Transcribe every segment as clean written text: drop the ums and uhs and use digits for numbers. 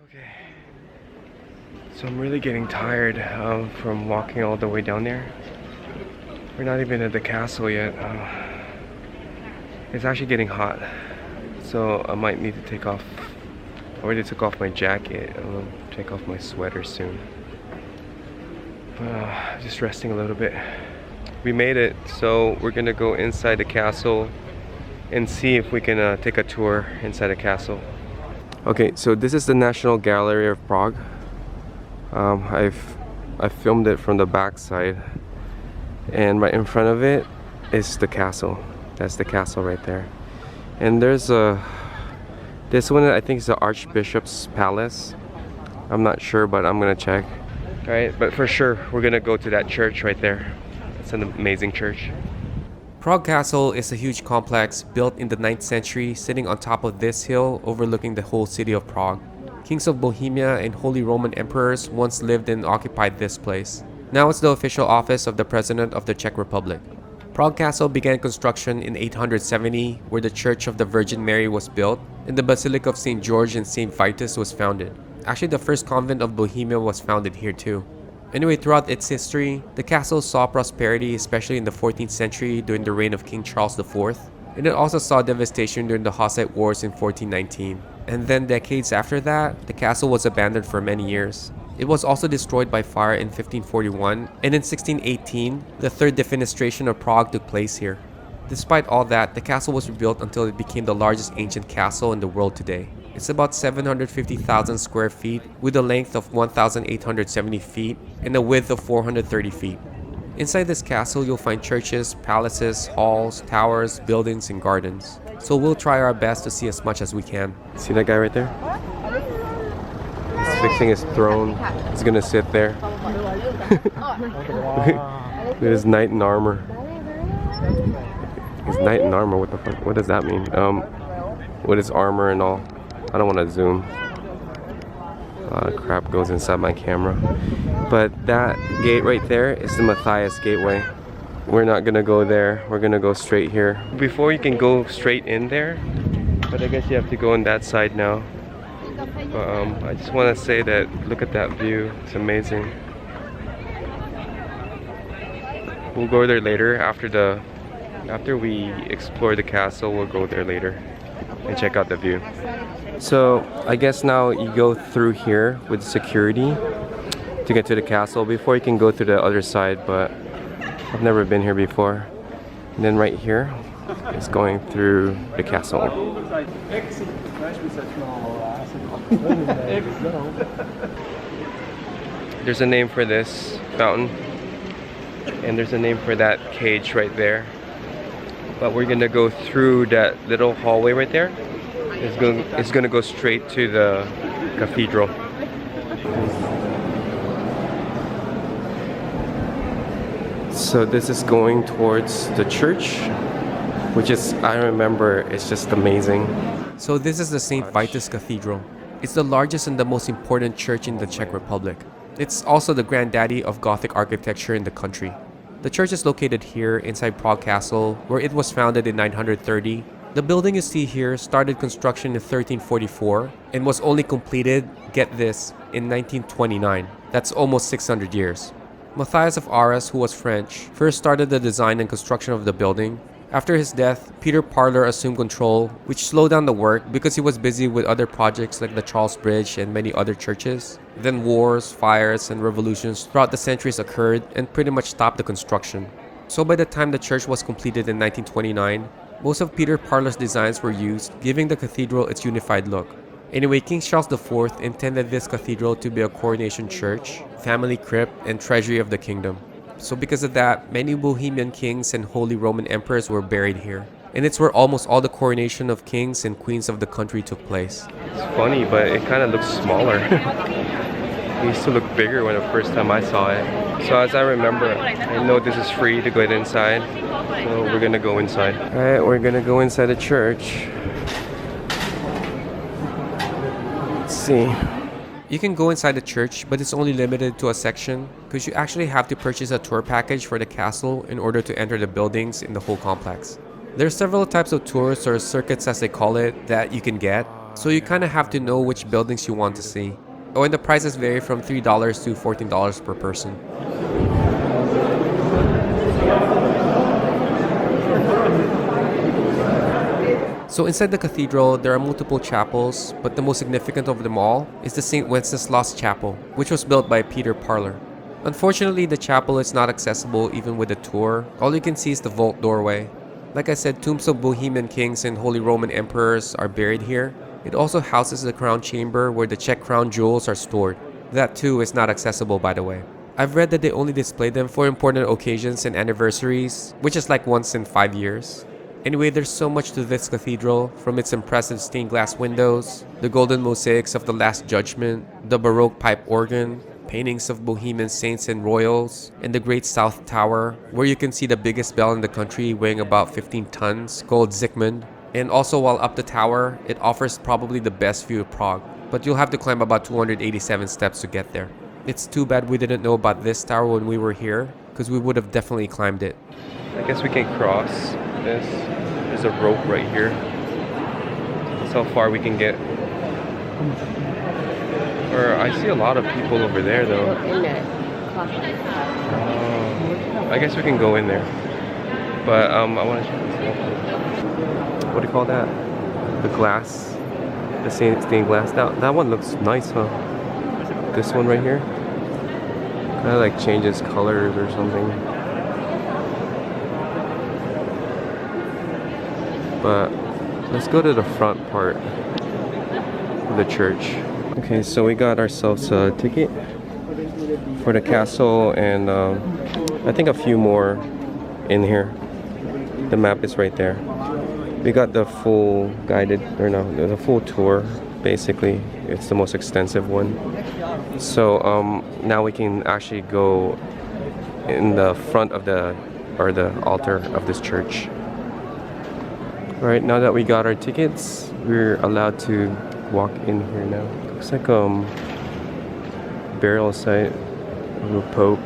Okay, so I'm really getting tired from walking all the way down there. We're not even at the castle yet. It's actually getting hot, so I might need to take off. I already took off my jacket. I'll take off my sweater soon. Just resting a little bit. We made it, so we're gonna go inside the castle and see if we can take a tour inside the castle. Okay, so this is the National Gallery of Prague. I filmed it from the back side, and right in front of it is the castle. That's the castle right there. And there's this one I think is the Archbishop's Palace. I'm not sure, but I'm gonna check. All right, but for sure we're gonna go to that church right there. It's an amazing church. Prague Castle is a huge complex built in the 9th century, sitting on top of this hill overlooking the whole city of Prague. Kings of Bohemia and Holy Roman Emperors once lived and occupied this place. Now it's the official office of the President of the Czech Republic. Prague Castle began construction in 870, where the Church of the Virgin Mary was built, and the Basilica of St. George and St. Vitus was founded. Actually, the first convent of Bohemia was founded here too. Anyway, throughout its history, the castle saw prosperity, especially in the 14th century during the reign of King Charles IV, and it also saw devastation during the Hussite Wars in 1419. And then decades after that, the castle was abandoned for many years. It was also destroyed by fire in 1541, and in 1618, the third defenestration of Prague took place here. Despite all that, the castle was rebuilt until it became the largest ancient castle in the world today. It's about 750,000 square feet with a length of 1,870 feet and a width of 430 feet. Inside this castle, you'll find churches, palaces, halls, towers, buildings, and gardens. So we'll try our best to see as much as we can. See that guy right there? He's fixing his throne. He's gonna sit there. Look at his knight in armor. His knight in armor, what the fuck? What does that mean? With his armor and all. I don't want to zoom. A lot of crap goes inside my camera. But that gate right there is the Matthias Gateway. We're not gonna go there. We're gonna go straight here. Before you can go straight in there, but I guess you have to go on that side now. But I just want to say that look at that view. It's amazing. We'll go there later after we explore the castle. We'll go there later and check out the view. So I guess now you go through here with security to get to the castle before you can go to the other side, but I've never been here before. And then right here is going through the castle. There's a name for this fountain, and there's a name for that cage right there. But we're gonna go through that little hallway right there. It's gonna go straight to the cathedral. So this is going towards the church, which is, I remember, it's just amazing. So this is the St. Vitus Cathedral. It's the largest and the most important church in the Czech Republic. It's also the granddaddy of Gothic architecture in the country. The church is located here inside Prague Castle, where it was founded in 930. The building you see here started construction in 1344 and was only completed, get this, in 1929. That's almost 600 years. Matthias of Arras, who was French, first started the design and construction of the building. After his death, Peter Parler assumed control, which slowed down the work because he was busy with other projects like the Charles Bridge and many other churches. Then wars, fires, and revolutions throughout the centuries occurred and pretty much stopped the construction. So by the time the church was completed in 1929, most of Peter Parler's designs were used, giving the cathedral its unified look. Anyway, King Charles IV intended this cathedral to be a coronation church, family crypt, and treasury of the kingdom. So because of that, many Bohemian kings and Holy Roman Emperors were buried here. And it's where almost all the coronation of kings and queens of the country took place. It's funny, but it kind of looks smaller. It used to look bigger when the first time I saw it. So as I remember, I know this is free to go inside. So we're gonna go inside. Alright, we're gonna go inside the church. Let's see. You can go inside the church, but it's only limited to a section because you actually have to purchase a tour package for the castle in order to enter the buildings in the whole complex. There are several types of tours, or circuits as they call it, that you can get. So you kind of have to know which buildings you want to see. Oh, and the prices vary from $3 to $14 per person. So inside the cathedral, there are multiple chapels, but the most significant of them all is the St. Wenceslas Chapel, which was built by Peter Parler. Unfortunately, the chapel is not accessible even with a tour. All you can see is the vault doorway. Like I said, tombs of Bohemian kings and Holy Roman emperors are buried here. It also houses the crown chamber where the Czech crown jewels are stored. That too is not accessible, by the way. I've read that they only display them for important occasions and anniversaries, which is like once in 5 years. Anyway, there's so much to this cathedral, from its impressive stained glass windows, the golden mosaics of the Last Judgment, the Baroque pipe organ, paintings of Bohemian saints and royals, and the Great South Tower, where you can see the biggest bell in the country weighing about 15 tons, called Zikmund. And also while up the tower, it offers probably the best view of Prague, but you'll have to climb about 287 steps to get there. It's too bad we didn't know about this tower when we were here, because we would have definitely climbed it. I guess we can cross this. There's a rope right here. That's how far we can get. Or I see a lot of people over there though. I guess we can go in there. But I want to check this out. What do you call that? The glass. The stained glass. That one looks nice, huh? This one right here. Kind of like changes colors or something. But let's go to the front part of the church. Okay, so we got ourselves a ticket for the castle and I think a few more in here. The map is right there. We got the full guided, or no, the full tour basically. It's the most extensive one. So now we can actually go in the front of the altar of this church. Alright, now that we got our tickets, we're allowed to walk in here now. Looks like burial site of a pope.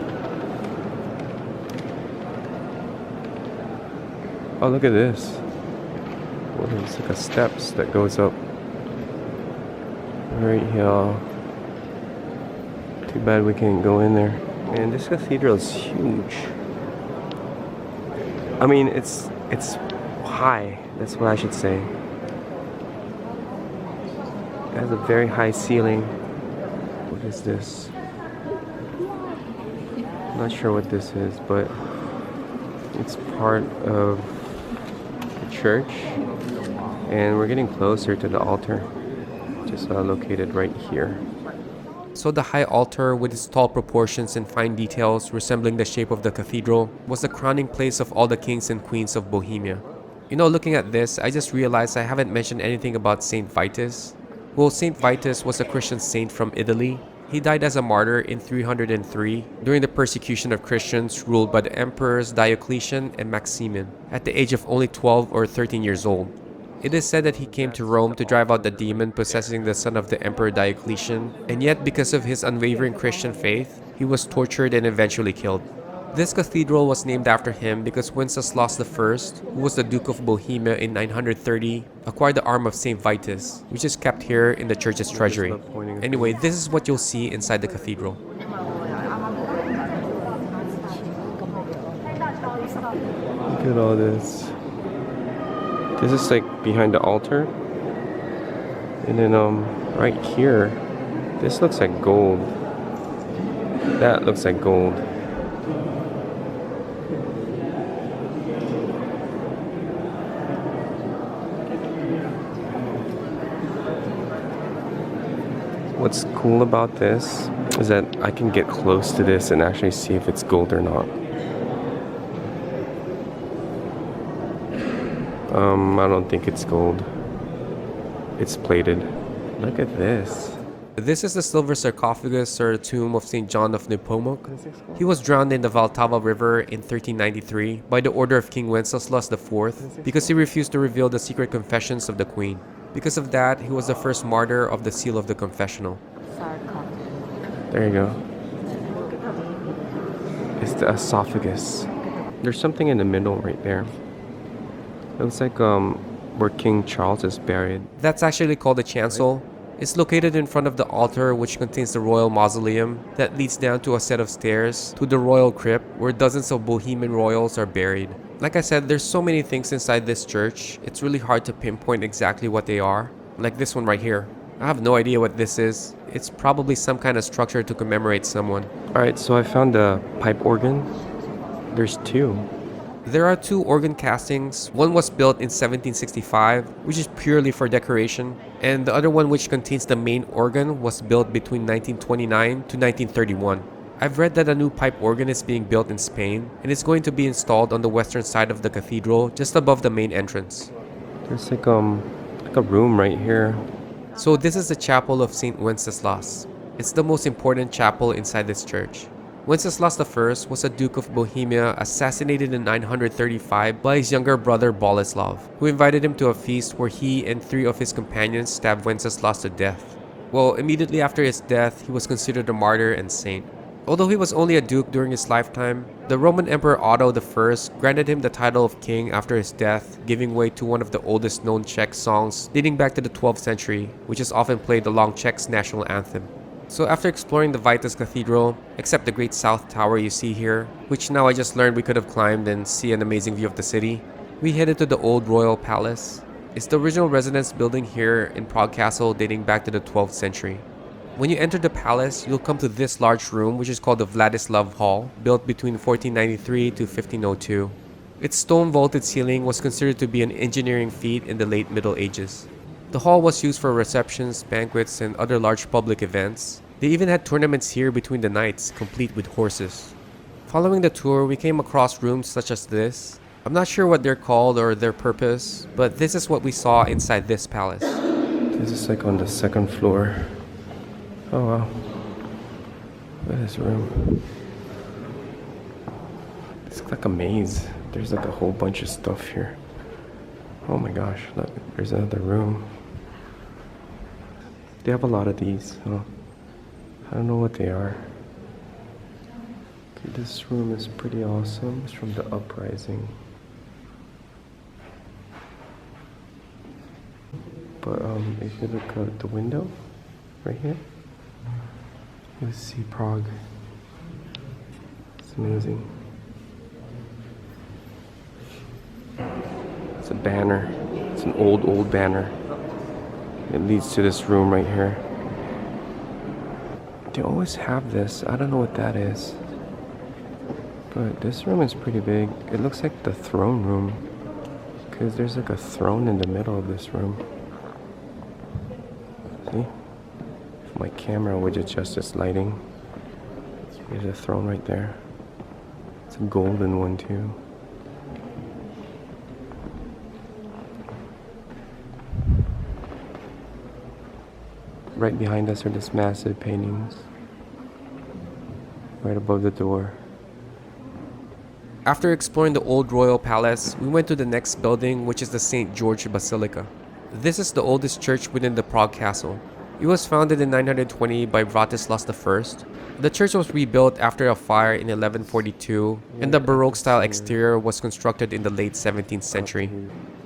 Oh, look at this. What is like a steps that goes up right here. Too bad we can't go in there. Man, this cathedral is huge. I mean, it's high. That's what I should say. It has a very high ceiling. What is this? I'm not sure what this is, but it's part of the church. And we're getting closer to the altar, just located right here. So the high altar, with its tall proportions and fine details resembling the shape of the cathedral, was the crowning place of all the kings and queens of Bohemia. You know, looking at this, I just realized I haven't mentioned anything about Saint Vitus. Well, Saint Vitus was a Christian saint from Italy. He died as a martyr in 303 during the persecution of Christians ruled by the emperors Diocletian and Maximin at the age of only 12 or 13 years old. It is said that he came to Rome to drive out the demon possessing the son of the Emperor Diocletian, and yet because of his unwavering Christian faith, he was tortured and eventually killed. This cathedral was named after him because Wenceslas I, who was the Duke of Bohemia in 930, acquired the arm of Saint Vitus, which is kept here in the church's treasury. Anyway, this is what you'll see inside the cathedral. Look at all this. This is like behind the altar. And then right here, this looks like gold. That looks like gold. What's cool about this is that I can get close to this and actually see if it's gold or not. I don't think it's gold. It's plated. Look at this. This is the silver sarcophagus or tomb of St. John of Nepomuk. He was drowned in the Vltava River in 1393 by the order of King Wenceslas IV because he refused to reveal the secret confessions of the queen. Because of that, he was the first martyr of the seal of the confessional. There you go. It's the esophagus. There's something in the middle right there. It looks like where King Charles is buried. That's actually called the chancel. It's located in front of the altar, which contains the royal mausoleum that leads down to a set of stairs to the royal crypt where dozens of Bohemian royals are buried. Like I said, there's so many things inside this church, it's really hard to pinpoint exactly what they are. Like this one right here. I have no idea what this is. It's probably some kind of structure to commemorate someone. Alright, so I found a pipe organ. There's two. There are two organ castings. One was built in 1765, which is purely for decoration, and the other one, which contains the main organ, was built between 1929 to 1931. I've read that a new pipe organ is being built in Spain, and it's going to be installed on the western side of the cathedral, just above the main entrance. There's like a room right here. So this is the chapel of St. Wenceslas. It's the most important chapel inside this church. Wenceslas I was a Duke of Bohemia assassinated in 935 by his younger brother Boleslav, who invited him to a feast where he and 3 of his companions stabbed Wenceslas to death. Well, immediately after his death, he was considered a martyr and saint. Although he was only a duke during his lifetime, the Roman Emperor Otto I granted him the title of king after his death, giving way to one of the oldest known Czech songs dating back to the 12th century, which is often played along Czech's national anthem. So after exploring the Vitus Cathedral, except the great south tower you see here, which now I just learned we could have climbed and see an amazing view of the city, we headed to the old royal palace. It's the original residence building here in Prague Castle dating back to the 12th century. When you enter the palace, you'll come to this large room, which is called the Vladislav Hall, built between 1493 to 1502. Its stone vaulted ceiling was considered to be an engineering feat in the late Middle Ages. The hall was used for receptions, banquets, and other large public events. They even had tournaments here between the nights, complete with horses. Following the tour, we came across rooms such as this. I'm not sure what they're called or their purpose, but this is what we saw inside this palace. This is like on the second floor. Oh wow. Look at this room. It's like a maze. There's like a whole bunch of stuff here. Oh my gosh, look, there's another room. They have a lot of these. Oh, I don't know what they are. Okay, this room is pretty awesome. It's from the uprising. But if you look out the window, right here, you see Prague. It's amazing. It's a banner. It's an old banner. It leads to this room right here. They always have this. I don't know what that is. But this room is pretty big. It looks like the throne room, because there's like a throne in the middle of this room. See? If my camera would adjust its lighting. There's a throne right there. It's a golden one too. Right behind us are these massive paintings. Right above the door. After exploring the old royal palace, we went to the next building, which is the St. George Basilica. This is the oldest church within the Prague Castle. It was founded in 920 by Vratislav I. The church was rebuilt after a fire in 1142, and the Baroque-style exterior was constructed in the late 17th century.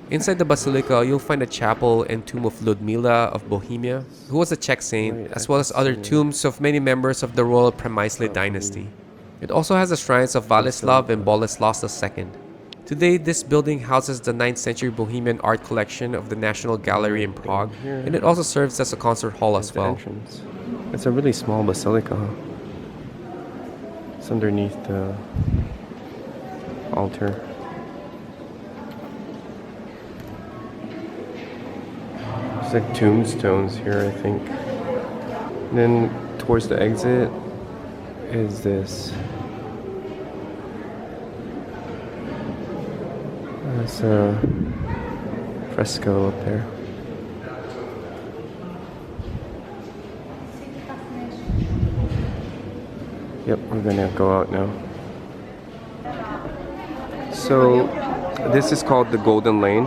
Inside the basilica, you'll find a chapel and tomb of Ludmila of Bohemia, who was a Czech saint, as well as other tombs of many members of the royal Przemysl dynasty. It also has the shrines of Władysław and Bolesław II. Today, this building houses the 9th century Bohemian art collection of the National Gallery in Prague, and it also serves as a concert hall as well. It's a really small basilica. It's underneath the altar. There's like tombstones here, I think. And then towards the exit is this. There's a fresco up there. Yep, we're gonna go out now. So this is called the Golden Lane.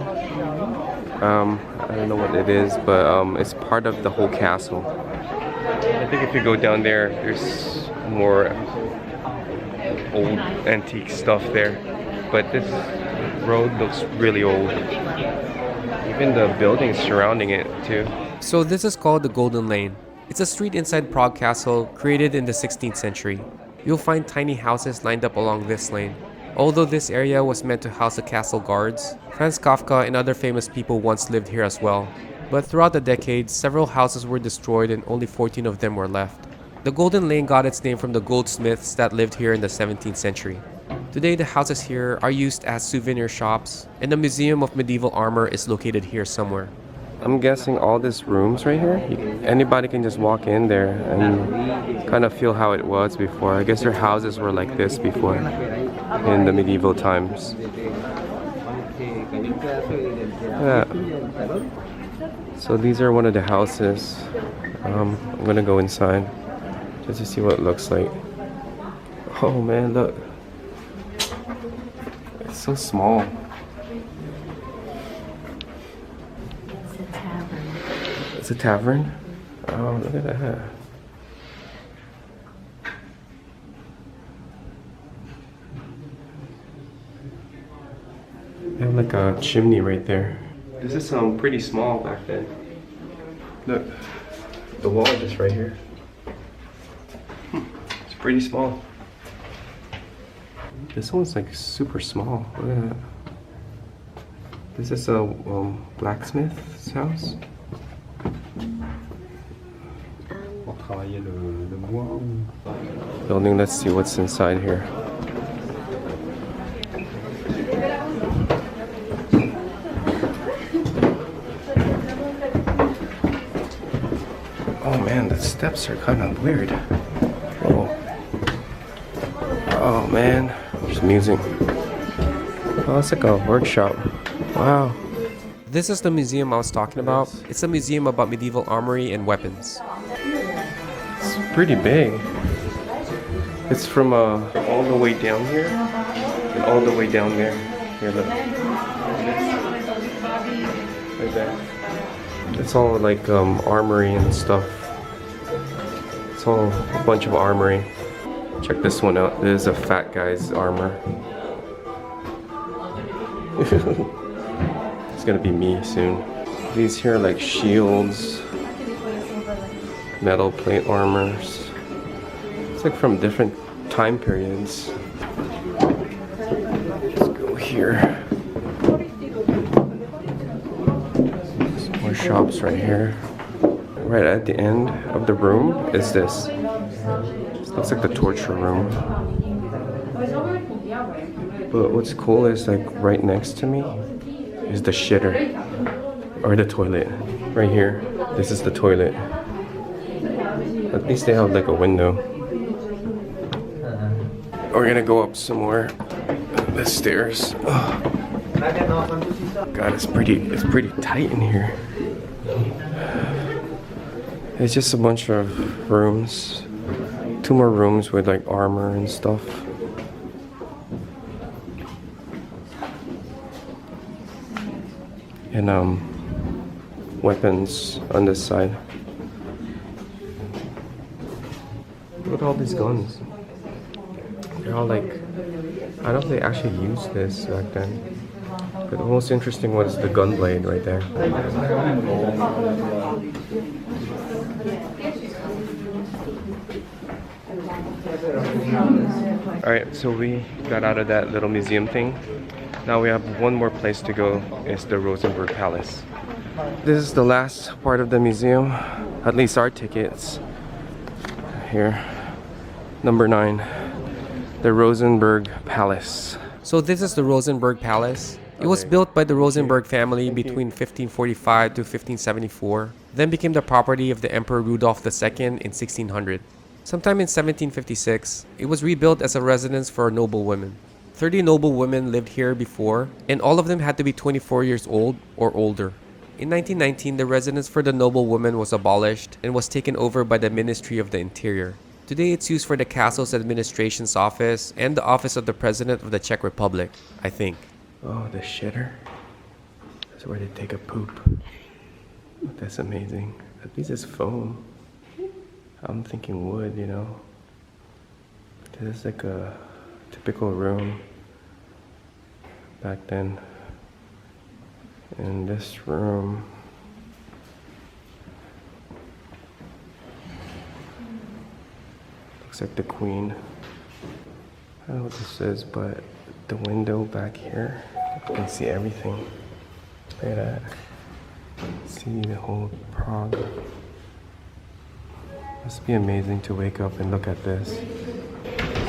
I don't know what it is, but it's part of the whole castle. I think if you go down there, there's more old antique stuff there. But this road looks really old. even the buildings surrounding it too. So this is called the Golden Lane. It's a street inside Prague Castle created in the 16th century. You'll find tiny houses lined up along this lane. Although this area was meant to house the castle guards, Franz Kafka and other famous people once lived here as well. But throughout the decades, several houses were destroyed and only 14 of them were left. The Golden Lane got its name from the goldsmiths that lived here in the 17th century. Today, the houses here are used as souvenir shops, and the Museum of Medieval Armor is located here somewhere. I'm guessing all these rooms right here, anybody can just walk in there and kind of feel how it was before. I guess their houses were like this before in the medieval times. Yeah. So these are one of the houses. I'm gonna go inside just to see what it looks like. Oh man, look. It's so small. It's a tavern? Oh, look at that. They have like a chimney right there. This is pretty small back then. Look, the wall is just right here. It's pretty small. This one's like super small. Look at that. This is a blacksmith's house. Building, let's see what's inside here. Oh man, the steps are kind of weird. Whoa. Oh man, there's music. Oh, it's like a workshop. Wow. This is the museum I was talking about. It's a museum about medieval armory and weapons. It's pretty big. It's from all the way down here and all the way down there. Here, look. Like that. It's all like armory and stuff. It's all a bunch of armory. Check this one out. This is a fat guy's armor. It's gonna be me soon. These here are like shields, metal plate armors. It's like from different time periods. Let's go here. Some more shops right here. Right at the end of the room is this. This looks like the torture room. But what's cool is like right next to me is the shitter or the toilet. Right here, this is the toilet. At least they have like a window. We're gonna go up some more. The stairs. Oh. God, it's pretty tight in here. It's just a bunch of rooms. 2 more rooms with like armor and stuff. And weapons on this side. Look at all these guns. They're all like, I don't know if they actually used this back then. But the most interesting one is the gun blade right there. Alright, so we got out of that little museum thing. Now we have one more place to go. It's the Rosenborg Palace. This is the last part of the museum. At least our tickets. Here. Number 9. The Rosenborg Palace. So this is the Rosenborg Palace. It was built by the Rosenborg family between 1545 to 1574, then became the property of the Emperor Rudolf II in 1600. Sometime in 1756, it was rebuilt as a residence for noble women. 30 noble women lived here before, and all of them had to be 24 years old or older. In 1919, the residence for the noble women was abolished and was taken over by the Ministry of the Interior. Today, it's used for the castle's administration's office and the office of the President of the Czech Republic, I think. Oh, the shitter. That's where they take a poop. That's amazing. At least it's foam. I'm thinking wood, you know. This is like a typical room back then. In this room, looks like the Queen. I don't know what this is, but the window back here, you can see everything. Look at that. See the whole Prague. Must be amazing to wake up and look at this.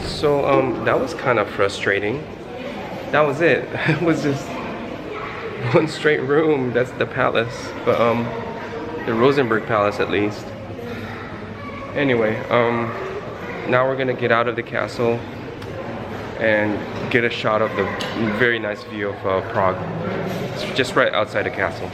So that was kind of frustrating. That was it. It was just one straight room. That's the palace, but the Rosenberg Palace at least. Anyway, now we're gonna get out of the castle and get a shot of the very nice view of Prague. It's just right outside the castle.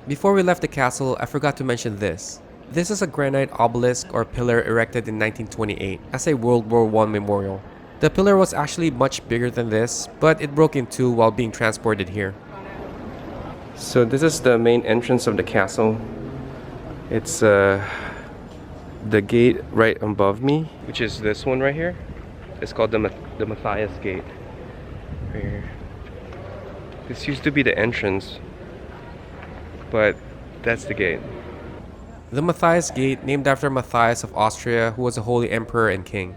Before we left the castle, I forgot to mention this. This is a granite obelisk or pillar erected in 1928 as a World War I memorial. The pillar was actually much bigger than this, but it broke in two while being transported here. So this is the main entrance of the castle. It's the gate right above me, which is this one right here. It's called the Matthias Gate. Right here. This used to be the entrance, but that's the gate. The Matthias Gate, named after Matthias of Austria, who was a holy emperor and king.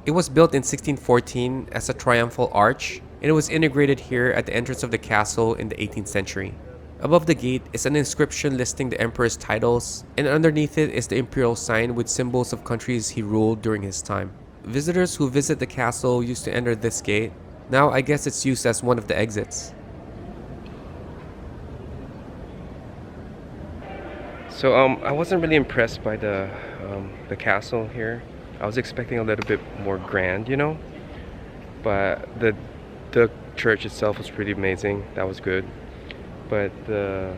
It was built in 1614 as a triumphal arch, and it was integrated here at the entrance of the castle in the 18th century. Above the gate is an inscription listing the emperor's titles, and underneath it is the imperial sign with symbols of countries he ruled during his time. Visitors who visit the castle used to enter this gate. Now I guess it's used as one of the exits. So I wasn't really impressed by the castle here. I was expecting a little bit more grand, you know. But the church itself was pretty amazing. That was good. But the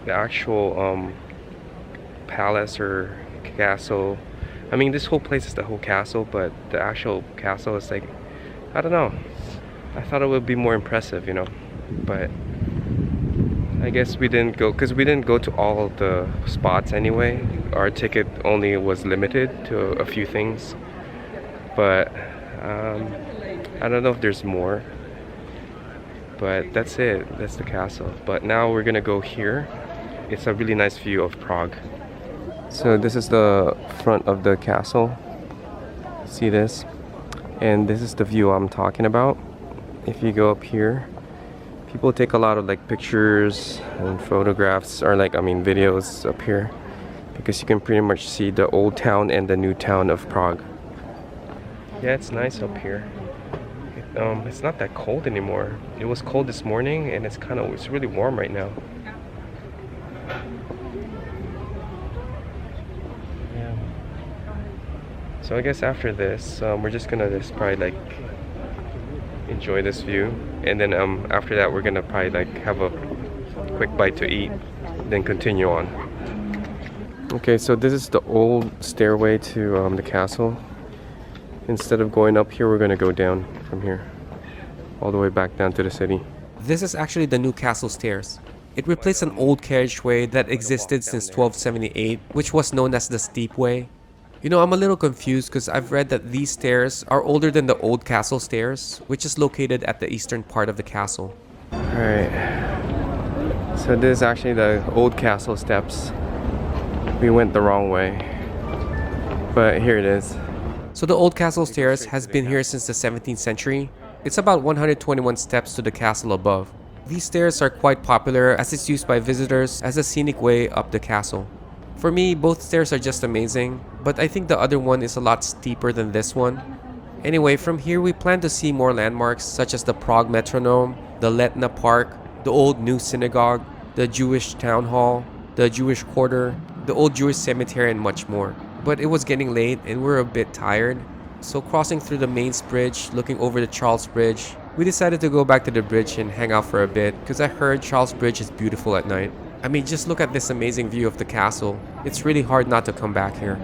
actual palace or castle, I mean, this whole place is the whole castle, but the actual castle is like, I don't know. I thought it would be more impressive, you know. But I guess we didn't go, because we didn't go to all of the spots anyway. Our ticket only was limited to a few things. But I don't know if there's more. But that's it. That's the castle. But now we're gonna go here. It's a really nice view of Prague. So this is the front of the castle. See this? And this is the view I'm talking about. If you go up here, people take a lot of like pictures and photographs, or like, I mean, videos up here, because you can pretty much see the old town and the new town of Prague. Yeah, it's nice up here. It's not that cold anymore. It was cold this morning, and it's really warm right now. Yeah. So I guess after this, we're just gonna probably like enjoy this view, and then after that we're gonna probably like have a quick bite to eat, then continue on. Okay, so this is the old stairway to the castle. Instead of going up here, we're gonna go down from here all the way back down to the city. This is actually the new castle stairs. It replaced an old carriageway that existed since 1278, which was known as the Steep Way. You know, I'm a little confused because I've read that these stairs are older than the old castle stairs, which is located at the eastern part of the castle. Alright, so this is actually the old castle steps. We went the wrong way, but here it is. So the old castle stairs has been here since the 17th century. It's about 121 steps to the castle above. These stairs are quite popular as it's used by visitors as a scenic way up the castle. For me, both stairs are just amazing, but I think the other one is a lot steeper than this one. Anyway, from here we plan to see more landmarks such as the Prague Metronome, the Letna Park, the old new synagogue, the Jewish town hall, the Jewish quarter, the old Jewish cemetery, and much more. But it was getting late and we're a bit tired. So crossing through the Mainz Bridge, looking over the Charles Bridge, we decided to go back to the bridge and hang out for a bit because I heard Charles Bridge is beautiful at night. I mean, just look at this amazing view of the castle. It's really hard not to come back here.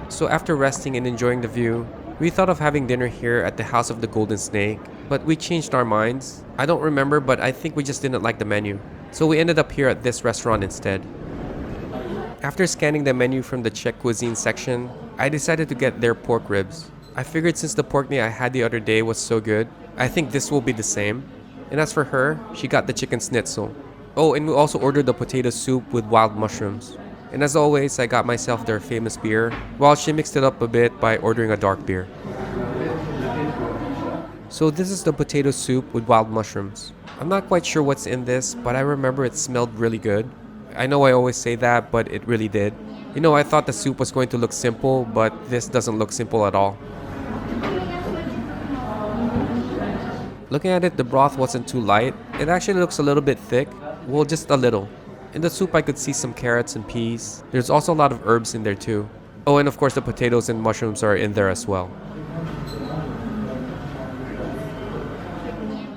So after resting and enjoying the view, we thought of having dinner here at the House of the Golden Snake, but we changed our minds. I don't remember, but I think we just didn't like the menu. So we ended up here at this restaurant instead. After scanning the menu from the Czech cuisine section, I decided to get their pork ribs. I figured since the pork knee I had the other day was so good, I think this will be the same. And as for her, she got the chicken schnitzel. Oh, and we also ordered the potato soup with wild mushrooms. And as always, I got myself their famous beer, while she mixed it up a bit by ordering a dark beer. So this is the potato soup with wild mushrooms. I'm not quite sure what's in this, but I remember it smelled really good. I know I always say that, but it really did. You know, I thought the soup was going to look simple, but this doesn't look simple at all. Looking at it, the broth wasn't too light. It actually looks a little bit thick. Well, just a little. In the soup, I could see some carrots and peas. There's also a lot of herbs in there too. Oh, and of course the potatoes and mushrooms are in there as well.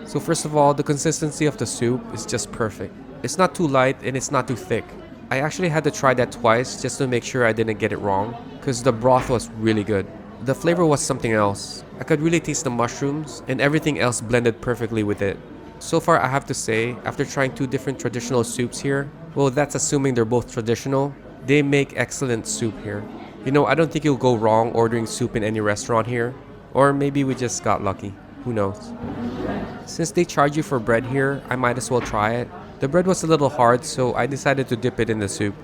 So first of all, the consistency of the soup is just perfect. It's not too light and it's not too thick. I actually had to try that twice just to make sure I didn't get it wrong, because the broth was really good. The flavor was something else. I could really taste the mushrooms and everything else blended perfectly with it. So far, I have to say, after trying two different traditional soups here, well, that's assuming they're both traditional, they make excellent soup here. You know, I don't think you'll go wrong ordering soup in any restaurant here. Or maybe we just got lucky. Who knows? Since they charge you for bread here, I might as well try it. The bread was a little hard, so I decided to dip it in the soup.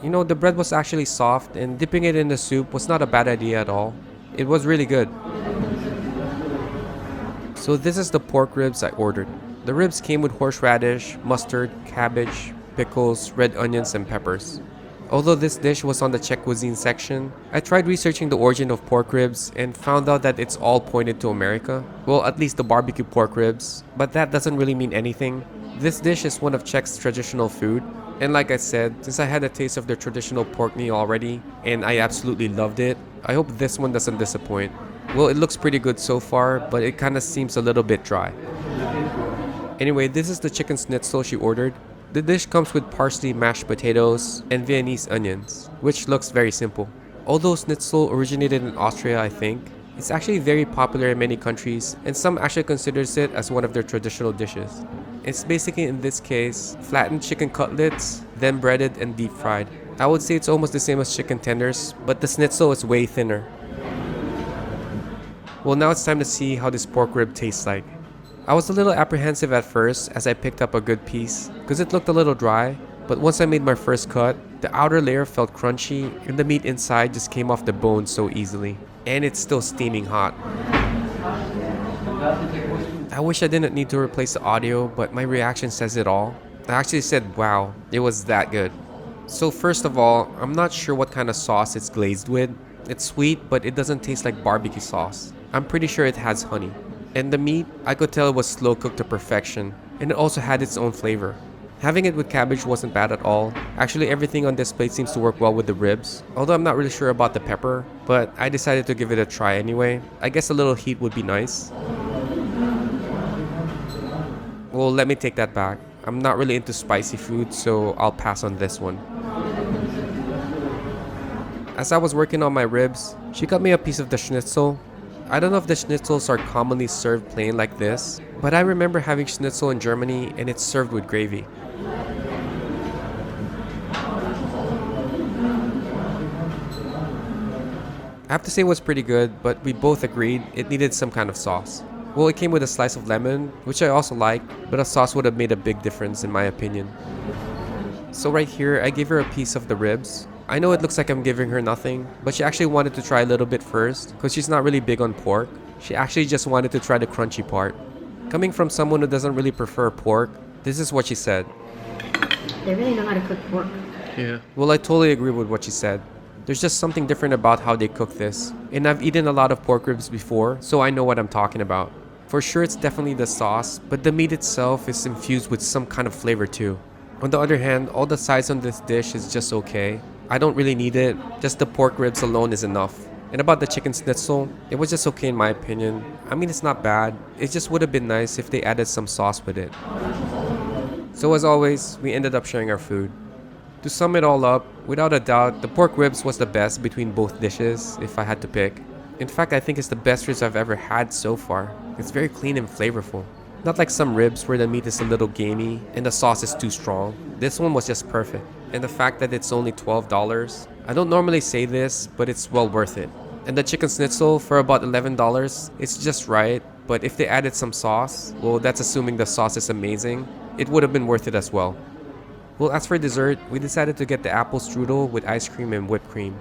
You know, the bread was actually soft, and dipping it in the soup was not a bad idea at all. It was really good. So this is the pork ribs I ordered. The ribs came with horseradish, mustard, cabbage, pickles, red onions, and peppers. Although this dish was on the Czech cuisine section, I tried researching the origin of pork ribs and found out that it's all pointed to America. Well, at least the barbecue pork ribs, but that doesn't really mean anything. This dish is one of Czech's traditional food, and like I said, since I had a taste of their traditional pork meal already, and I absolutely loved it, I hope this one doesn't disappoint. Well, it looks pretty good so far, but it kinda seems a little bit dry. Anyway, this is the chicken schnitzel she ordered. The dish comes with parsley, mashed potatoes, and Viennese onions, which looks very simple. Although schnitzel originated in Austria, I think, it's actually very popular in many countries, and some actually considers it as one of their traditional dishes. It's basically, in this case, flattened chicken cutlets, then breaded and deep fried. I would say it's almost the same as chicken tenders, but the schnitzel is way thinner. Well, now it's time to see how this pork rib tastes like. I was a little apprehensive at first as I picked up a good piece, because it looked a little dry, but once I made my first cut, the outer layer felt crunchy and the meat inside just came off the bone so easily. And it's still steaming hot. I wish I didn't need to replace the audio, but my reaction says it all. I actually said, wow, it was that good. So first of all, I'm not sure what kind of sauce it's glazed with. It's sweet, but it doesn't taste like barbecue sauce. I'm pretty sure it has honey. And the meat, I could tell it was slow cooked to perfection, and it also had its own flavor. Having it with cabbage wasn't bad at all. Actually, everything on this plate seems to work well with the ribs, although I'm not really sure about the pepper, but I decided to give it a try anyway. I guess a little heat would be nice. Well, let me take that back. I'm not really into spicy food, so I'll pass on this one. As I was working on my ribs, she cut me a piece of the schnitzel. I don't know if the schnitzels are commonly served plain like this, but I remember having schnitzel in Germany and it's served with gravy. I have to say it was pretty good, but we both agreed it needed some kind of sauce. Well, it came with a slice of lemon, which I also like, but a sauce would have made a big difference in my opinion. So right here, I gave her a piece of the ribs. I know it looks like I'm giving her nothing, but she actually wanted to try a little bit first, because she's not really big on pork. She actually just wanted to try the crunchy part. Coming from someone who doesn't really prefer pork, this is what she said. They really know how to cook pork. Yeah. Well, I totally agree with what she said. There's just something different about how they cook this. And I've eaten a lot of pork ribs before, so I know what I'm talking about. For sure, it's definitely the sauce, but the meat itself is infused with some kind of flavor too. On the other hand, all the sides on this dish is just okay. I don't really need it, just the pork ribs alone is enough. And about the chicken schnitzel, it was just okay in my opinion. I mean, it's not bad, it just would have been nice if they added some sauce with it. So as always, we ended up sharing our food. To sum it all up, without a doubt, the pork ribs was the best between both dishes, if I had to pick. In fact, I think it's the best ribs I've ever had so far. It's very clean and flavorful. Not like some ribs where the meat is a little gamey and the sauce is too strong. This one was just perfect. And the fact that it's only $12, I don't normally say this, but it's well worth it. And the chicken schnitzel for about $11, it's just right, but if they added some sauce, well, that's assuming the sauce is amazing, it would have been worth it as well. Well, as for dessert, we decided to get the apple strudel with ice cream and whipped cream.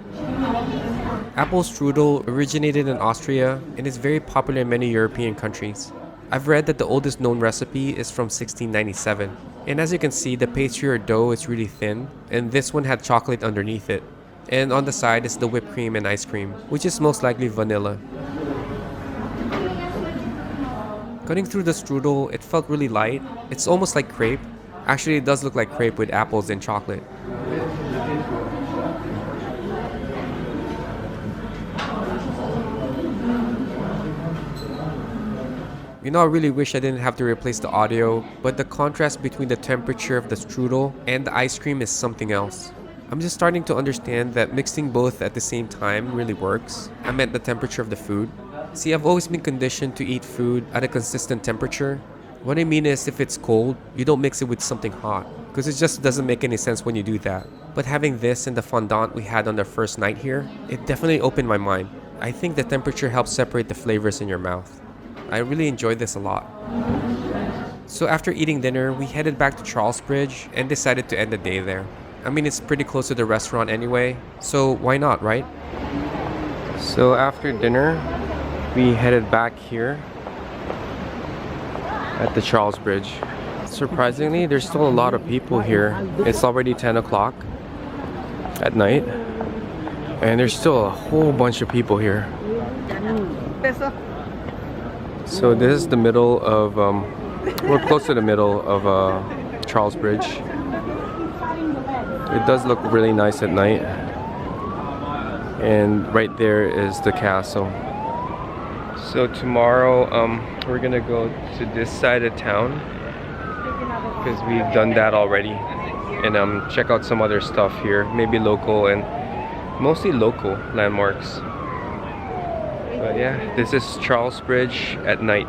Apple strudel originated in Austria and is very popular in many European countries. I've read that the oldest known recipe is from 1697. And as you can see, the pastry or dough is really thin, and this one had chocolate underneath it. And on the side is the whipped cream and ice cream, which is most likely vanilla. Cutting through the strudel, it felt really light. It's almost like crepe. Actually, it does look like crepe with apples and chocolate. You know, I really wish I didn't have to replace the audio, but the contrast between the temperature of the strudel and the ice cream is something else. I'm just starting to understand that mixing both at the same time really works. I meant the temperature of the food. See, I've always been conditioned to eat food at a consistent temperature. What I mean is, if it's cold, you don't mix it with something hot, because it just doesn't make any sense when you do that. But having this and the fondant we had on the first night here, it definitely opened my mind. I think the temperature helps separate the flavors in your mouth. I really enjoyed this a lot. So after eating dinner, we headed back to Charlesbridge and decided to end the day there. I mean, it's pretty close to the restaurant anyway, so why not, right? So after dinner, we headed back here at the Charlesbridge. Surprisingly, there's still a lot of people here. It's already 10 o'clock at night, and there's still a whole bunch of people here. So this is the middle of, we're close to the middle of Charlesbridge. It does look really nice at night. And right there is the castle. So tomorrow we're gonna go to this side of town because we've done that already, and check out some other stuff here, maybe local and mostly local landmarks. But yeah, this is Charlesbridge at night.